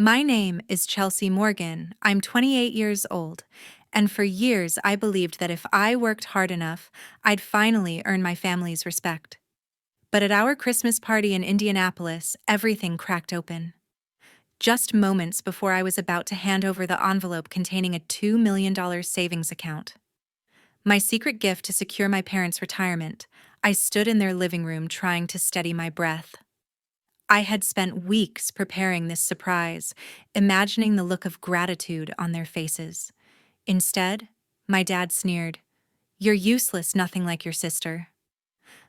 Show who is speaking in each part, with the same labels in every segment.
Speaker 1: My name is Chelsea Morgan. I'm 28 years old, and for years I believed that if I worked hard enough, I'd finally earn my family's respect. But at our Christmas party in Indianapolis, everything cracked open. Just moments before I was about to hand over the envelope containing a $2 million savings account. My secret gift to secure my parents' retirement, I stood in their living room trying to steady my breath. I had spent weeks preparing this surprise, imagining the look of gratitude on their faces. Instead, my dad sneered, "You're useless, nothing like your sister."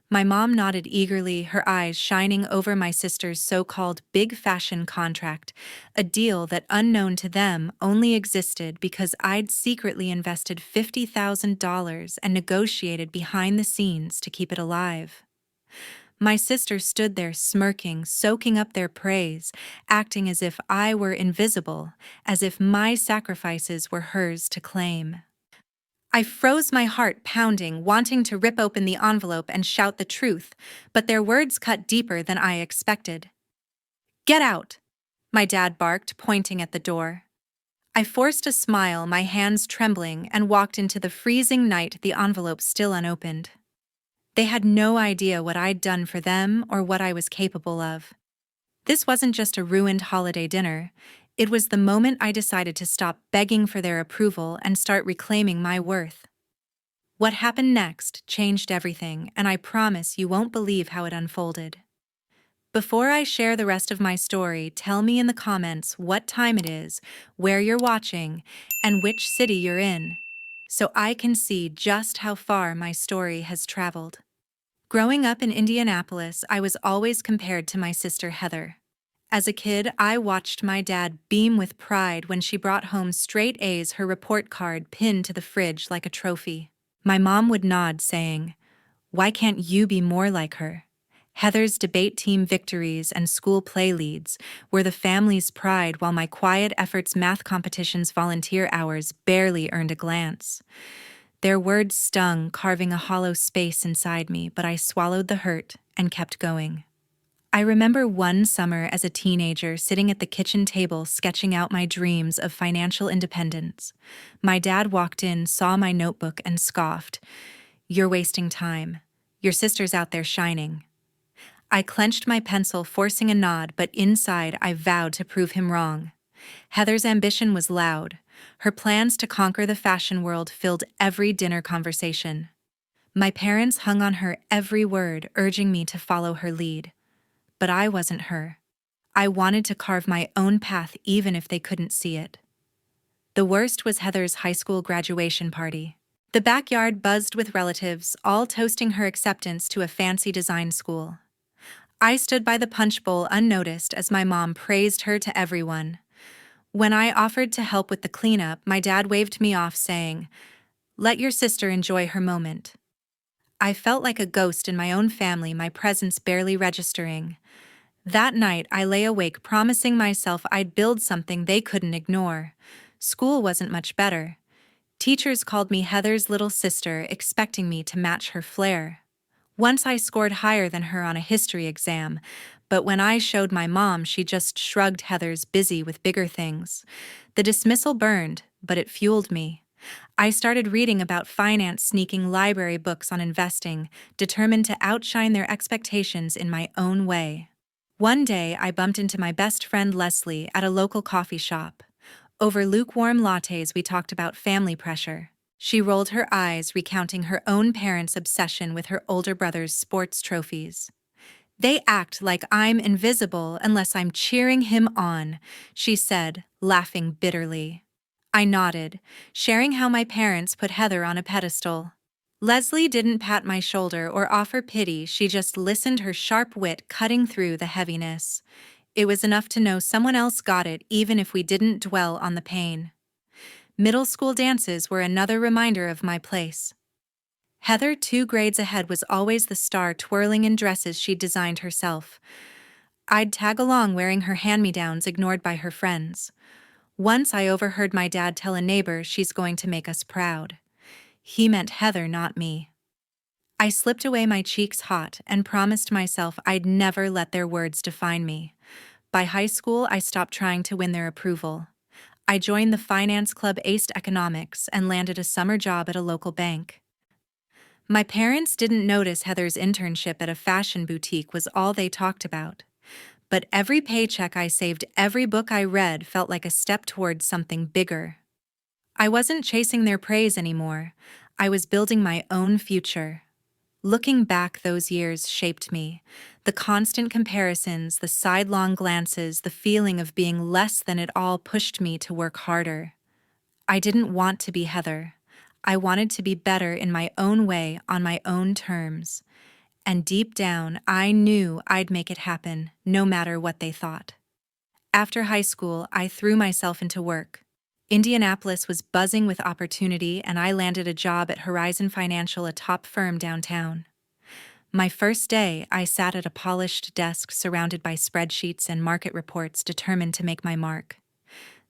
Speaker 1: My mom nodded eagerly, her eyes shining over my sister's so-called big fashion contract, a deal that, unknown to them, only existed because I'd secretly invested $50,000 and negotiated behind the scenes to keep it alive. My sister stood there smirking, soaking up their praise, acting as if I were invisible, as if my sacrifices were hers to claim. I froze, my heart pounding, wanting to rip open the envelope and shout the truth, but their words cut deeper than I expected. "Get out!" my dad barked, pointing at the door. I forced a smile, my hands trembling, and walked into the freezing night, the envelope still unopened. They had no idea what I'd done for them or what I was capable of. This wasn't just a ruined holiday dinner. It was the moment I decided to stop begging for their approval and start reclaiming my worth. What happened next changed everything, and I promise you won't believe how it unfolded. Before I share the rest of my story, tell me in the comments what time it is, where you're watching, and which city you're in, so I can see just how far my story has traveled. Growing up in Indianapolis, I was always compared to my sister Heather. As a kid, I watched my dad beam with pride when she brought home straight A's, her report card pinned to the fridge like a trophy. My mom would nod, saying, "Why can't you be more like her?" Heather's debate team victories and school play leads were the family's pride, while my quiet efforts, math competitions, volunteer hours barely earned a glance. Their words stung, carving a hollow space inside me, but I swallowed the hurt and kept going. I remember one summer as a teenager sitting at the kitchen table sketching out my dreams of financial independence. My dad walked in, saw my notebook, and scoffed, "You're wasting time. Your sister's out there shining." I clenched my pencil, forcing a nod, but inside I vowed to prove him wrong. Heather's ambition was loud. Her plans to conquer the fashion world filled every dinner conversation. My parents hung on her every word, urging me to follow her lead. But I wasn't her. I wanted to carve my own path even if they couldn't see it. The worst was Heather's high school graduation party. The backyard buzzed with relatives, all toasting her acceptance to a fancy design school. I stood by the punch bowl unnoticed as my mom praised her to everyone. When I offered to help with the cleanup, my dad waved me off, saying, "Let your sister enjoy her moment." I felt like a ghost in my own family, my presence barely registering. That night, I lay awake promising myself I'd build something they couldn't ignore. School wasn't much better. Teachers called me Heather's little sister, expecting me to match her flair. Once I scored higher than her on a history exam, but when I showed my mom, she just shrugged. "Heather's busy with bigger things." The dismissal burned, but it fueled me. I started reading about finance, sneaking library books on investing, determined to outshine their expectations in my own way. One day, I bumped into my best friend Leslie at a local coffee shop. Over lukewarm lattes, we talked about family pressure. She rolled her eyes, recounting her own parents' obsession with her older brother's sports trophies. "They act like I'm invisible unless I'm cheering him on," she said, laughing bitterly. I nodded, sharing how my parents put Heather on a pedestal. Leslie didn't pat my shoulder or offer pity, she just listened, her sharp wit cutting through the heaviness. It was enough to know someone else got it, even if we didn't dwell on the pain. Middle school dances were another reminder of my place. Heather, 2 grades ahead, was always the star, twirling in dresses she'd designed herself. I'd tag along wearing her hand-me-downs, ignored by her friends. Once I overheard my dad tell a neighbor, "She's going to make us proud." He meant Heather, not me. I slipped away, my cheeks hot, and promised myself I'd never let their words define me. By high school, I stopped trying to win their approval. I joined the finance club, aced economics, and landed a summer job at a local bank. My parents didn't notice Heather's internship at a fashion boutique was all they talked about. But every paycheck I saved, every book I read felt like a step towards something bigger. I wasn't chasing their praise anymore. I was building my own future. Looking back, those years shaped me. The constant comparisons, the sidelong glances, the feeling of being less than it all pushed me to work harder. I didn't want to be Heather. I wanted to be better in my own way, on my own terms. And deep down, I knew I'd make it happen, no matter what they thought. After high school, I threw myself into work. Indianapolis was buzzing with opportunity, and I landed a job at Horizon Financial, a top firm downtown. My first day, I sat at a polished desk surrounded by spreadsheets and market reports, determined to make my mark.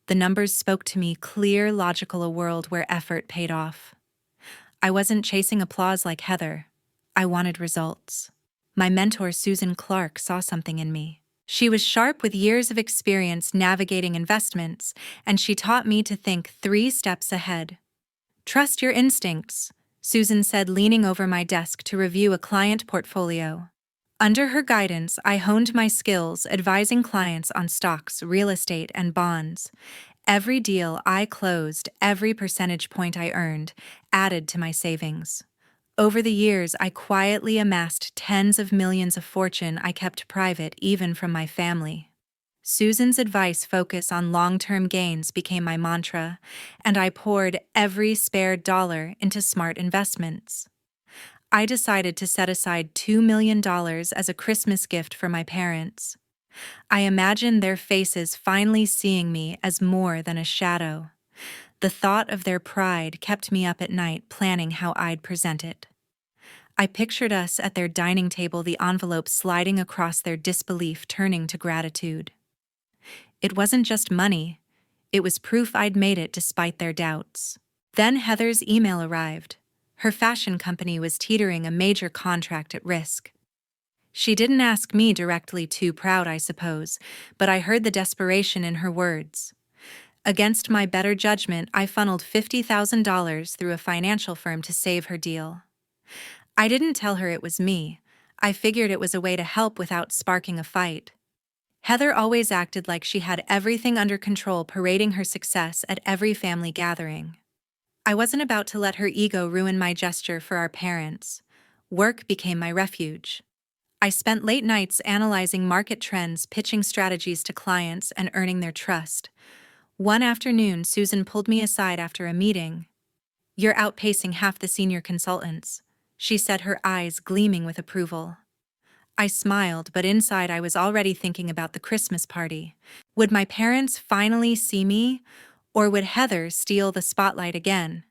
Speaker 1: The numbers spoke to me, clear, logical, a world where effort paid off. I wasn't chasing applause like Heather. I wanted results. My mentor, Susan Clark, saw something in me. She was sharp with years of experience navigating investments, and she taught me to think 3 steps ahead. Trust your instincts, Susan said, leaning over my desk to review a client portfolio. Under her guidance, I honed my skills, advising clients on stocks, real estate, and bonds. Every deal I closed, every percentage point I earned, added to my savings. Over the years, I quietly amassed tens of millions of fortune I kept private even from my family. Susan's advice, focus on long-term gains, became my mantra, and I poured every spare dollar into smart investments. I decided to set aside $2 million as a Christmas gift for my parents. I imagined their faces finally seeing me as more than a shadow. The thought of their pride kept me up at night planning how I'd present it. I pictured us at their dining table, the envelope sliding across, their disbelief turning to gratitude. It wasn't just money. It was proof I'd made it despite their doubts. Then Heather's email arrived. Her fashion company was teetering, a major contract at risk. She didn't ask me directly, too proud, I suppose, but I heard the desperation in her words. Against my better judgment, I funneled $50,000 through a financial firm to save her deal. I didn't tell her it was me. I figured it was a way to help without sparking a fight. Heather always acted like she had everything under control, parading her success at every family gathering. I wasn't about to let her ego ruin my gesture for our parents. Work became my refuge. I spent late nights analyzing market trends, pitching strategies to clients, and earning their trust. One afternoon, Susan pulled me aside after a meeting. "You're outpacing half the senior consultants," she said, her eyes gleaming with approval. I smiled, but inside I was already thinking about the Christmas party. Would my parents finally see me, or would Heather steal the spotlight again?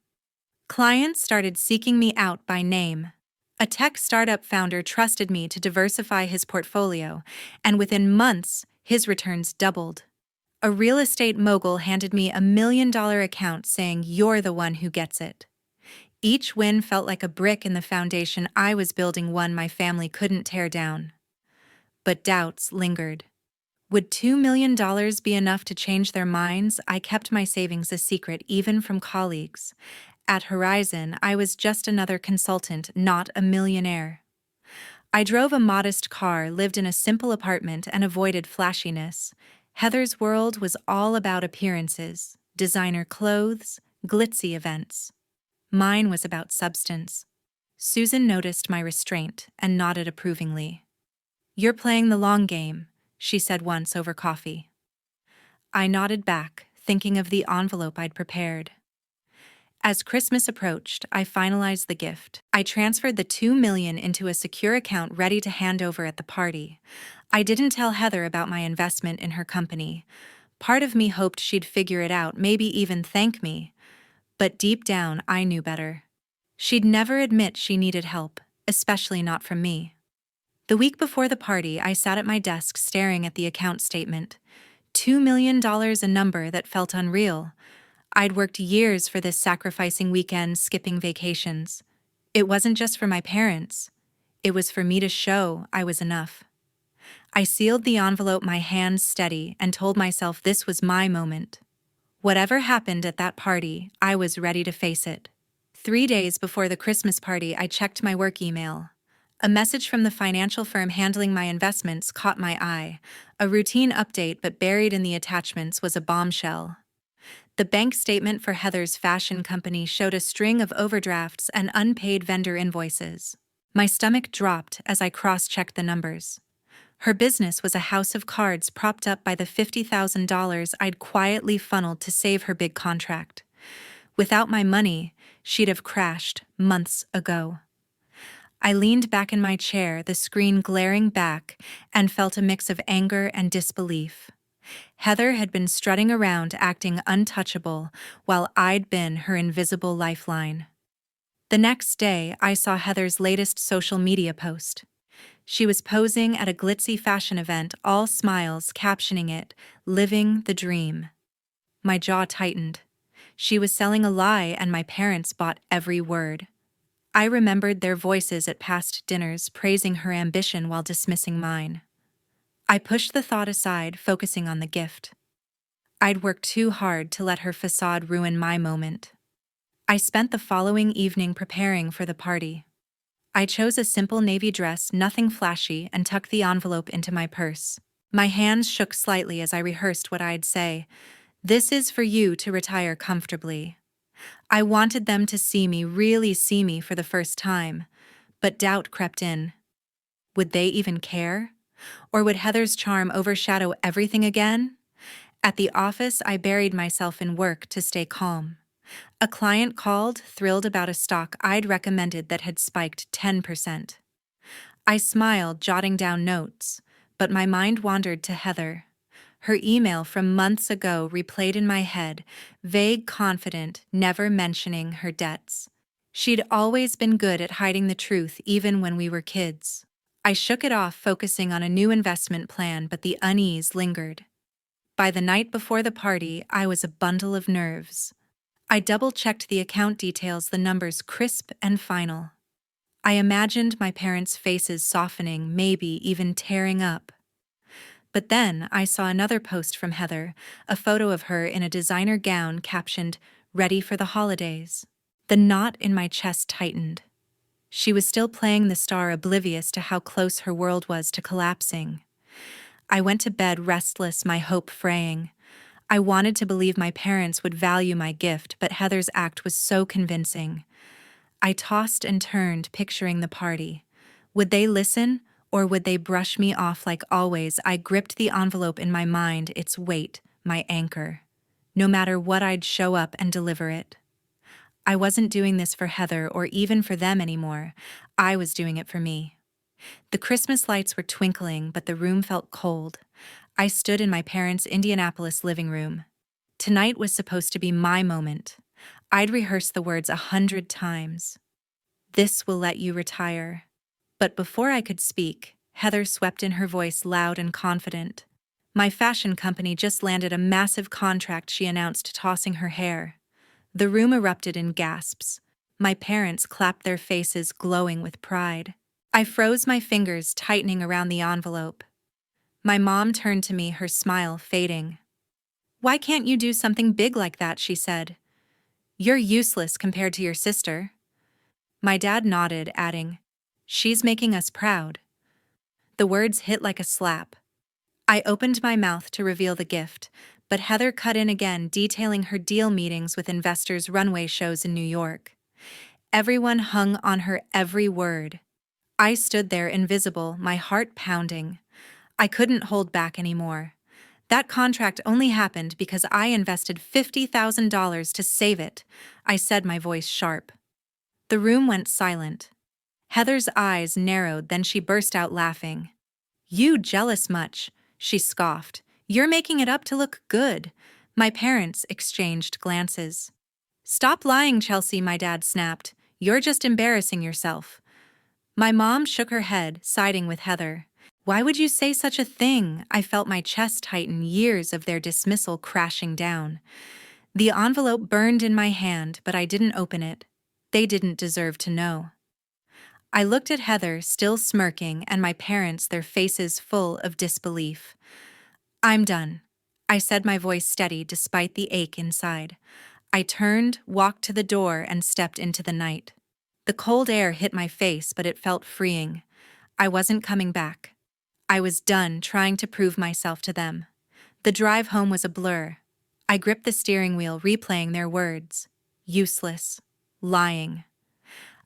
Speaker 1: Clients started seeking me out by name. A tech startup founder trusted me to diversify his portfolio, and within months, his returns doubled. A real estate mogul handed me $1 million account, saying, "You're the one who gets it." Each win felt like a brick in the foundation I was building, one my family couldn't tear down. But doubts lingered. Would $2 million be enough to change their minds? I kept my savings a secret, even from colleagues. At Horizon, I was just another consultant, not a millionaire. I drove a modest car, lived in a simple apartment, and avoided flashiness. Heather's world was all about appearances, designer clothes, glitzy events. Mine was about substance. Susan noticed my restraint and nodded approvingly. "You're playing the long game," she said once over coffee. I nodded back, thinking of the envelope I'd prepared. As Christmas approached, I finalized the gift. I transferred the $2 million into a secure account ready to hand over at the party. I didn't tell Heather about my investment in her company. Part of me hoped she'd figure it out, maybe even thank me. But deep down, I knew better. She'd never admit she needed help, especially not from me. The week before the party, I sat at my desk staring at the account statement. $2 million, a number that felt unreal. I'd worked years for this, sacrificing weekends, skipping vacations. It wasn't just for my parents. It was for me to show I was enough. I sealed the envelope, my hands steady, and told myself this was my moment. Whatever happened at that party, I was ready to face it. 3 days before the Christmas party, I checked my work email. A message from the financial firm handling my investments caught my eye. A routine update, but buried in the attachments was a bombshell. The bank statement for Heather's fashion company showed a string of overdrafts and unpaid vendor invoices. My stomach dropped as I cross-checked the numbers. Her business was a house of cards propped up by the $50,000 I'd quietly funneled to save her big contract. Without my money, she'd have crashed months ago. I leaned back in my chair, the screen glaring back, and felt a mix of anger and disbelief. Heather had been strutting around acting untouchable, while I'd been her invisible lifeline. The next day, I saw Heather's latest social media post. She was posing at a glitzy fashion event, all smiles, captioning it, "Living the Dream." My jaw tightened. She was selling a lie, and my parents bought every word. I remembered their voices at past dinners praising her ambition while dismissing mine. I pushed the thought aside, focusing on the gift. I'd worked too hard to let her facade ruin my moment. I spent the following evening preparing for the party. I chose a simple navy dress, nothing flashy, and tucked the envelope into my purse. My hands shook slightly as I rehearsed what I'd say. "This is for you to retire comfortably." I wanted them to see me, really see me for the first time, but doubt crept in. Would they even care? Or would Heather's charm overshadow everything again? At the office, I buried myself in work to stay calm. A client called, thrilled about a stock I'd recommended that had spiked 10%. I smiled, jotting down notes, but my mind wandered to Heather. Her email from months ago replayed in my head, vague, confident, never mentioning her debts. She'd always been good at hiding the truth, even when we were kids. I shook it off, focusing on a new investment plan, but the unease lingered. By the night before the party, I was a bundle of nerves. I double-checked the account details, the numbers crisp and final. I imagined my parents' faces softening, maybe even tearing up. But then I saw another post from Heather, a photo of her in a designer gown captioned, "Ready for the holidays." The knot in my chest tightened. She was still playing the star, oblivious to how close her world was to collapsing. I went to bed restless, my hope fraying. I wanted to believe my parents would value my gift, but Heather's act was so convincing. I tossed and turned, picturing the party. Would they listen, or would they brush me off like always? I gripped the envelope in my mind, its weight, my anchor. No matter what, I'd show up and deliver it. I wasn't doing this for Heather or even for them anymore. I was doing it for me. The Christmas lights were twinkling, but the room felt cold. I stood in my parents' Indianapolis living room. Tonight was supposed to be my moment. I'd rehearsed the words 100 times. "This will let you retire." But before I could speak, Heather swept in, her voice loud and confident. "My fashion company just landed a massive contract," she announced, tossing her hair. The room erupted in gasps. My parents clapped, their faces glowing with pride. I froze, my fingers tightening around the envelope. My mom turned to me, her smile fading. "Why can't you do something big like that?" she said. "You're useless compared to your sister." My dad nodded, adding, "She's making us proud." The words hit like a slap. I opened my mouth to reveal the gift, but Heather cut in again, detailing her deal meetings with investors, runway shows in New York. Everyone hung on her every word. I stood there, invisible, my heart pounding. I couldn't hold back anymore. That contract only happened because I invested $50,000 to save it, I said, my voice sharp. The room went silent. Heather's eyes narrowed, then she burst out laughing. "You jealous much?" she scoffed. "You're making it up to look good." My parents exchanged glances. "Stop lying, Chelsea," my dad snapped. "You're just embarrassing yourself." My mom shook her head, siding with Heather. "Why would you say such a thing?" I felt my chest tighten, years of their dismissal crashing down. The envelope burned in my hand, but I didn't open it. They didn't deserve to know. I looked at Heather, still smirking, and my parents, their faces full of disbelief. "I'm done," I said, my voice steady despite the ache inside. I turned, walked to the door, and stepped into the night. The cold air hit my face, but it felt freeing. I wasn't coming back. I was done trying to prove myself to them. The drive home was a blur. I gripped the steering wheel, replaying their words. Useless. Lying.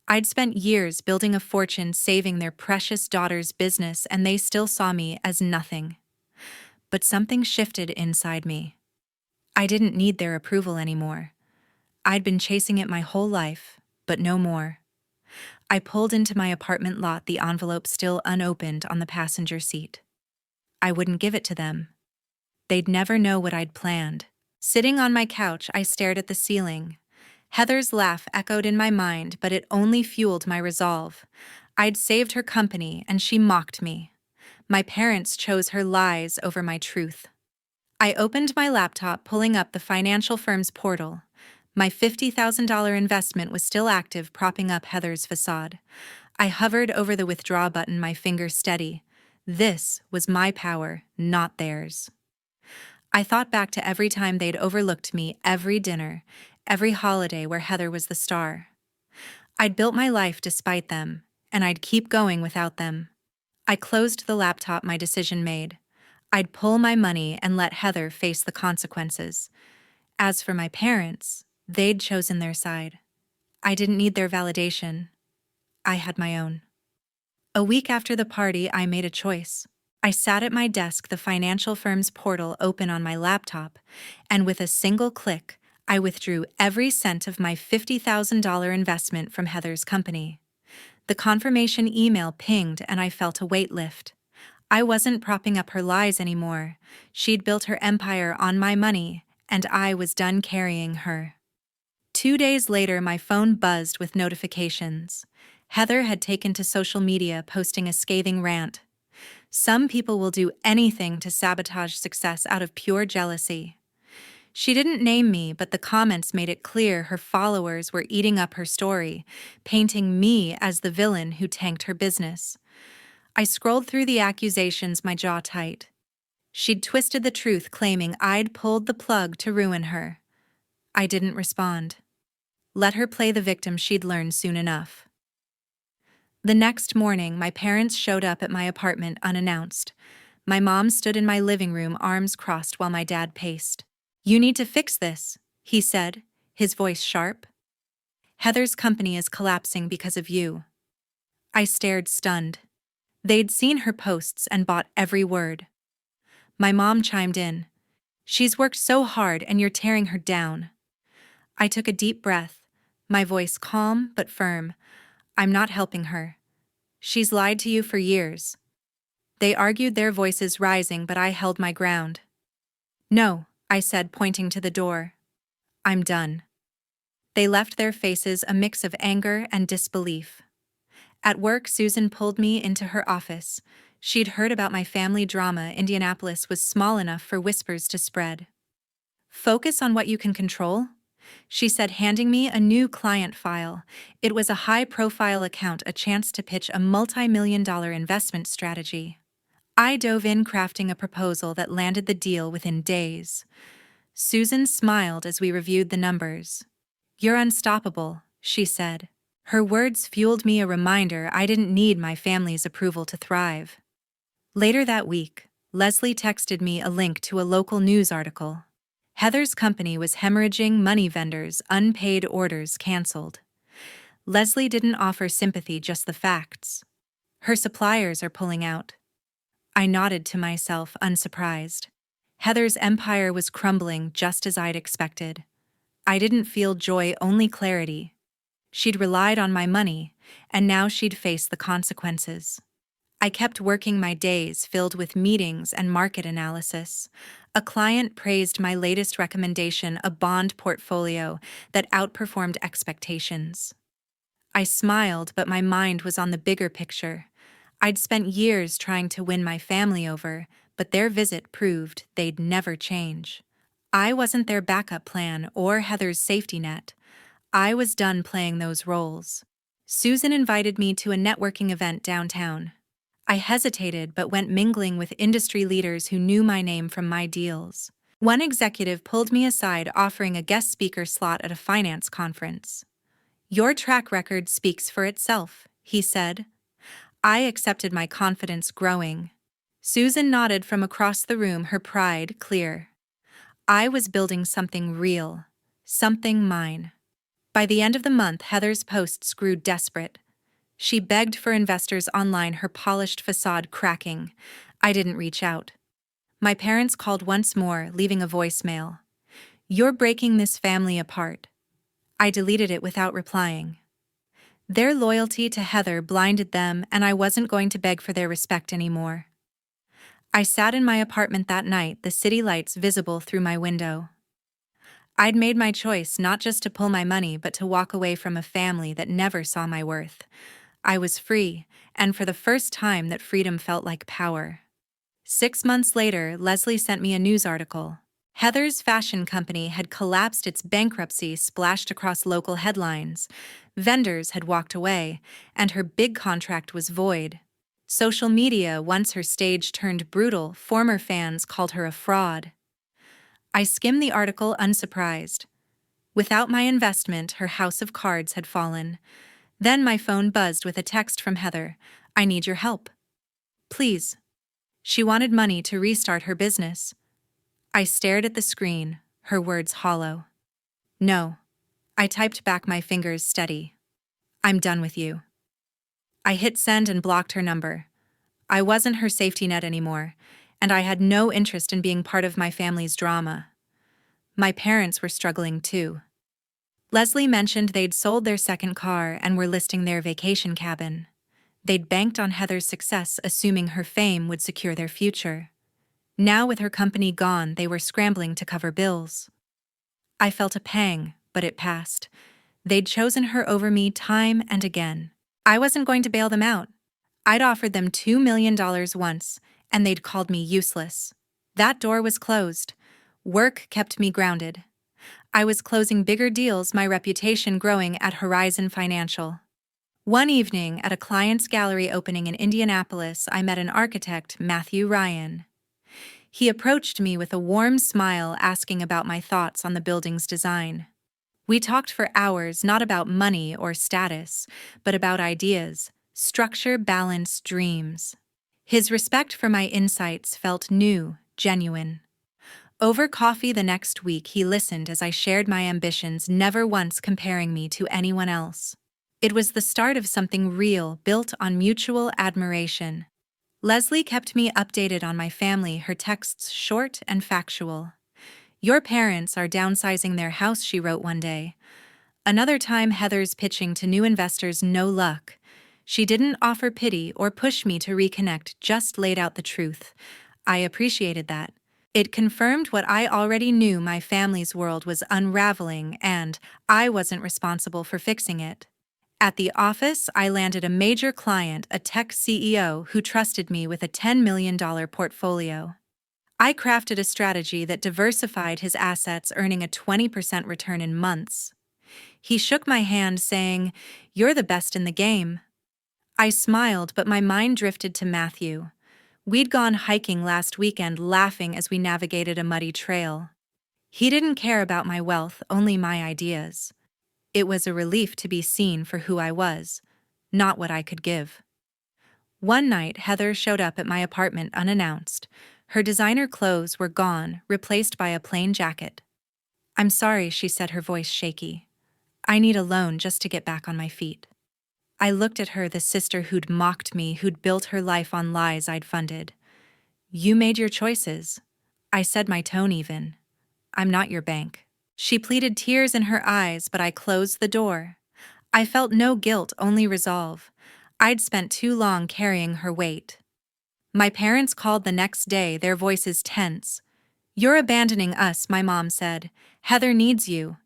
Speaker 1: I'd spent years building a fortune, saving their precious daughter's business, and they still saw me as nothing. But something shifted inside me. I didn't need their approval anymore. I'd been chasing it my whole life, but no more. I pulled into my apartment lot, the envelope still unopened on the passenger seat. I wouldn't give it to them. They'd never know what I'd planned. Sitting on my couch, I stared at the ceiling. Heather's laugh echoed in my mind, but it only fueled my resolve. I'd saved her company, and she mocked me. My parents chose her lies over my truth. I opened my laptop, pulling up the financial firm's portal. My $50,000 investment was still active, propping up Heather's facade. I hovered over the withdraw button, my finger steady. This was my power, not theirs. I thought back to every time they'd overlooked me, every dinner, every holiday where Heather was the star. I'd built my life despite them, and I'd keep going without them. I closed the laptop, my decision made. I'd pull my money and let Heather face the consequences. As for my parents, they'd chosen their side. I didn't need their validation. I had my own. A week after the party, I made a choice. I sat at my desk, the financial firm's portal open on my laptop, and with a single click, I withdrew every cent of my $50,000 investment from Heather's company. The confirmation email pinged, and I felt a weight lift. I wasn't propping up her lies anymore. She'd built her empire on my money, and I was done carrying her. 2 days later, my phone buzzed with notifications. Heather had taken to social media, posting a scathing rant. Some people will do anything to sabotage success out of pure jealousy. She didn't name me, but the comments made it clear her followers were eating up her story, painting me as the villain who tanked her business. I scrolled through the accusations, my jaw tight. She'd twisted the truth, claiming I'd pulled the plug to ruin her. I didn't respond. Let her play the victim, she'd learn soon enough. The next morning, my parents showed up at my apartment unannounced. My mom stood in my living room, arms crossed, while my dad paced. "You need to fix this," he said, his voice sharp. "Heather's company is collapsing because of you." I stared, stunned. They'd seen her posts and bought every word. My mom chimed in. "She's worked so hard and you're tearing her down." I took a deep breath, my voice calm but firm. "I'm not helping her. She's lied to you for years." They argued, their voices rising, but I held my ground. "No," I said, pointing to the door. "I'm done." They left, their faces a mix of anger and disbelief. At work, Susan pulled me into her office. She'd heard about my family drama. Indianapolis was small enough for whispers to spread. "Focus on what you can control," she said, handing me a new client file. It was a high-profile account, a chance to pitch a multi-million-dollar investment strategy. I dove in, crafting a proposal that landed the deal within days. Susan smiled as we reviewed the numbers. "You're unstoppable," she said. Her words fueled me, a reminder I didn't need my family's approval to thrive. Later that week, Leslie texted me a link to a local news article. Heather's company was hemorrhaging money, vendors, unpaid orders canceled. Leslie didn't offer sympathy, just the facts. "Her suppliers are pulling out." I nodded to myself, unsurprised. Heather's empire was crumbling just as I'd expected. I didn't feel joy, only clarity. She'd relied on my money, and now she'd face the consequences. I kept working, my days filled with meetings and market analysis. A client praised my latest recommendation, a bond portfolio that outperformed expectations. I smiled, but my mind was on the bigger picture. I'd spent years trying to win my family over, but their visit proved they'd never change. I wasn't their backup plan or Heather's safety net. I was done playing those roles. Susan invited me to a networking event downtown. I hesitated but went mingling with industry leaders who knew my name from my deals. One executive pulled me aside offering a guest speaker slot at a finance conference. "Your track record speaks for itself," he said. I accepted, my confidence growing. Susan nodded from across the room, her pride clear. I was building something real, something mine. By the end of the month, Heather's posts grew desperate. She begged for investors online, her polished facade cracking. I didn't reach out. My parents called once more, leaving a voicemail. "You're breaking this family apart." I deleted it without replying. Their loyalty to Heather blinded them, and I wasn't going to beg for their respect anymore. I sat in my apartment that night, the city lights visible through my window. I'd made my choice, not just to pull my money, but to walk away from a family that never saw my worth. I was free, and for the first time that freedom felt like power. 6 months later, Leslie sent me a news article. Heather's fashion company had collapsed, its bankruptcy splashed across local headlines. Vendors had walked away, and her big contract was void. Social media, once her stage turned brutal, former fans called her a fraud. I skimmed the article unsurprised. Without my investment, her house of cards had fallen. Then my phone buzzed with a text from Heather. "I need your help. Please." She wanted money to restart her business. I stared at the screen, her words hollow. "No." I typed back, my fingers steady. "I'm done with you." I hit send and blocked her number. I wasn't her safety net anymore, and I had no interest in being part of my family's drama. My parents were struggling too. Leslie mentioned they'd sold their second car and were listing their vacation cabin. They'd banked on Heather's success, assuming her fame would secure their future. Now, with her company gone, they were scrambling to cover bills. I felt a pang, but it passed. They'd chosen her over me time and again. I wasn't going to bail them out. I'd offered them $2 million once, and they'd called me useless. That door was closed. Work kept me grounded. I was closing bigger deals, my reputation growing at Horizon Financial. One evening, at a client's gallery opening in Indianapolis, I met an architect, Matthew Ryan. He approached me with a warm smile, asking about my thoughts on the building's design. We talked for hours, not about money or status, but about ideas, structure, balance, dreams. His respect for my insights felt new, genuine. Over coffee the next week, he listened as I shared my ambitions, never once comparing me to anyone else. It was the start of something real, built on mutual admiration. Leslie kept me updated on my family, her texts short and factual. "Your parents are downsizing their house," she wrote one day. Another time, Heather's pitching to new investors, no luck. She didn't offer pity or push me to reconnect, just laid out the truth. I appreciated that. It confirmed what I already knew: my family's world was unraveling, and I wasn't responsible for fixing it. At the office, I landed a major client, a tech CEO who trusted me with a $10 million portfolio. I crafted a strategy that diversified his assets, earning a 20% return in months. He shook my hand, saying, "You're the best in the game." I smiled, but my mind drifted to Matthew. We'd gone hiking last weekend, laughing as we navigated a muddy trail. He didn't care about my wealth, only my ideas. It was a relief to be seen for who I was, not what I could give. One night, Heather showed up at my apartment unannounced. Her designer clothes were gone, replaced by a plain jacket. "I'm sorry," she said, her voice shaky. "I need a loan just to get back on my feet." I looked at her, the sister who'd mocked me, who'd built her life on lies I'd funded. "You made your choices." I said, my tone even. "I'm not your bank." She pleaded, tears in her eyes, but I closed the door. I felt no guilt, only resolve. I'd spent too long carrying her weight. My parents called the next day, their voices tense. "You're abandoning us," my mom said. "Heather needs you."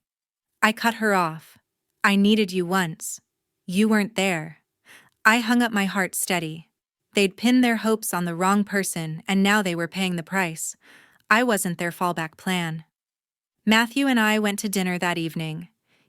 Speaker 1: I cut her off. "I needed you once. You weren't there." I hung up, my heart steady. They'd pinned their hopes on the wrong person, and now they were paying the price. I wasn't their fallback plan. Matthew and I went to dinner that evening.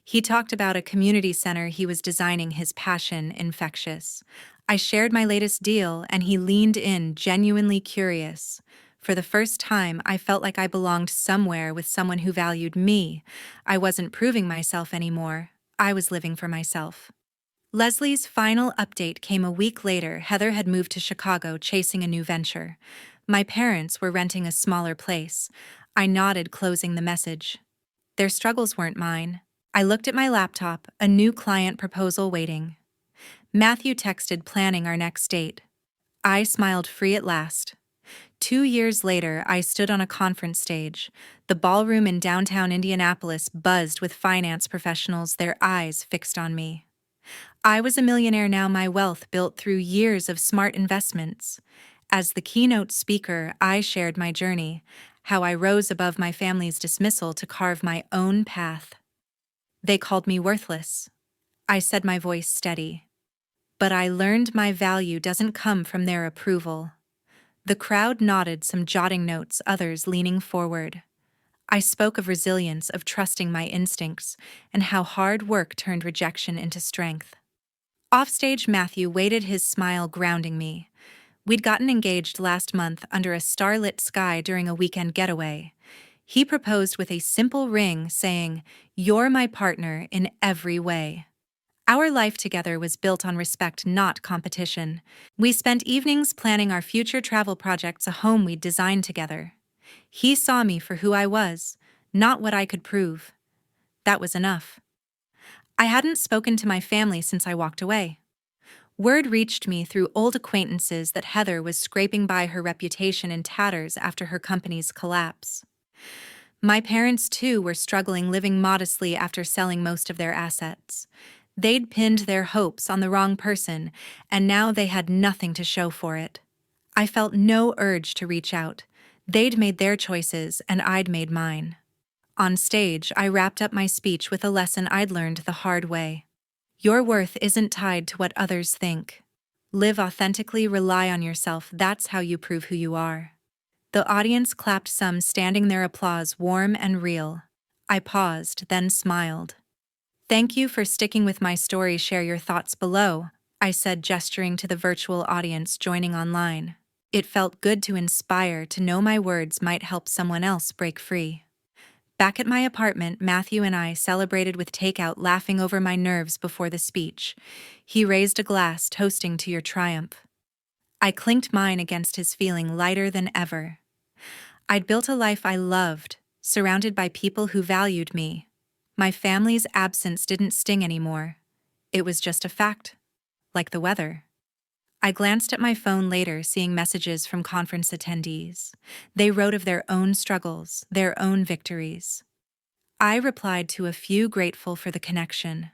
Speaker 1: He talked about a community center he was designing, his passion infectious. I shared my latest deal, and he leaned in, genuinely curious. For the first time, I felt like I belonged somewhere with someone who valued me. I wasn't proving myself anymore. I was living for myself. Leslie's final update came a week later. Heather had moved to Chicago, chasing a new venture. My parents were renting a smaller place. I nodded, closing the message. Their struggles weren't mine. I looked at my laptop, a new client proposal waiting. Matthew texted, planning our next date. I smiled, free at last. 2 years later, I stood on a conference stage. The ballroom in downtown Indianapolis buzzed with finance professionals, their eyes fixed on me. I was a millionaire now, my wealth built through years of smart investments. As the keynote speaker, I shared my journey, how I rose above my family's dismissal to carve my own path. They called me worthless. I said, my voice steady. But I learned my value doesn't come from their approval. The crowd nodded, some jotting notes, others leaning forward. I spoke of resilience, of trusting my instincts, and how hard work turned rejection into strength. Offstage, Matthew waited, his smile grounding me. We'd gotten engaged last month under a starlit sky during a weekend getaway. He proposed with a simple ring, saying, "You're my partner in every way." Our life together was built on respect, not competition. We spent evenings planning our future travel projects, a home we'd designed together. He saw me for who I was, not what I could prove. That was enough. I hadn't spoken to my family since I walked away. Word reached me through old acquaintances that Heather was scraping by, her reputation in tatters after her company's collapse. My parents, too, were struggling, living modestly after selling most of their assets. They'd pinned their hopes on the wrong person, and now they had nothing to show for it. I felt no urge to reach out. They'd made their choices, and I'd made mine. On stage, I wrapped up my speech with a lesson I'd learned the hard way. Your worth isn't tied to what others think. Live authentically, rely on yourself, that's how you prove who you are. The audience clapped, some standing their applause warm and real. I paused, then smiled. Thank you for sticking with my story. Share your thoughts below, I said, gesturing to the virtual audience joining online. It felt good to inspire, to know my words might help someone else break free. Back at my apartment, Matthew and I celebrated with takeout, laughing over my nerves before the speech. He raised a glass, toasting to your triumph. I clinked mine against his, feeling lighter than ever. I'd built a life I loved, surrounded by people who valued me. My family's absence didn't sting anymore. It was just a fact, like the weather. I glanced at my phone later, seeing messages from conference attendees. They wrote of their own struggles, their own victories. I replied to a few, grateful for the connection.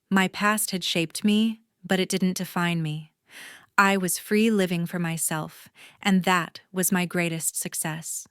Speaker 1: My past had shaped me, but it didn't define me. I was free, living for myself, and that was my greatest success.